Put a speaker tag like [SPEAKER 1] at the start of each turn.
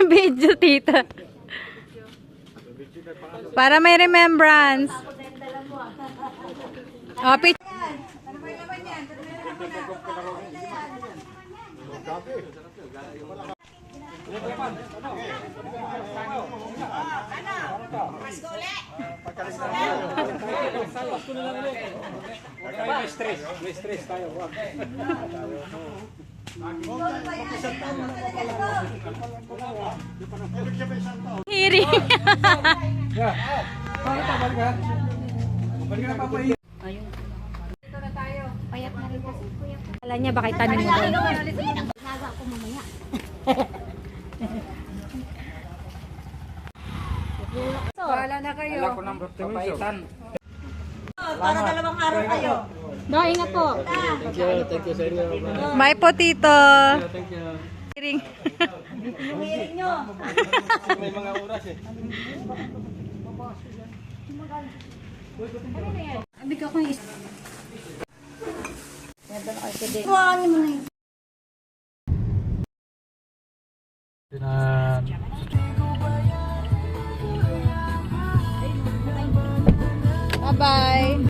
[SPEAKER 1] Video, tita. Para may remembrance. Oh, picture. Ano ba yung laman yan?
[SPEAKER 2] May stress tayo.
[SPEAKER 1] Hearing.
[SPEAKER 3] Payat na rin kasi kuya.
[SPEAKER 1] Kala niya baka itanim mo doon.
[SPEAKER 3] Naga ako mamaya.
[SPEAKER 1] Wala na kayo.
[SPEAKER 2] Wala ko ng papaitan.
[SPEAKER 4] Para dalawang araw kayo.
[SPEAKER 1] No, ingat po.
[SPEAKER 2] Thank you sa inyo.
[SPEAKER 1] Bye po, tito.
[SPEAKER 2] Thank you.
[SPEAKER 1] Hearing.
[SPEAKER 4] Yung hiring nyo.
[SPEAKER 2] May mga oras eh.
[SPEAKER 4] Kuhanin mo na yun.
[SPEAKER 1] Bye-bye.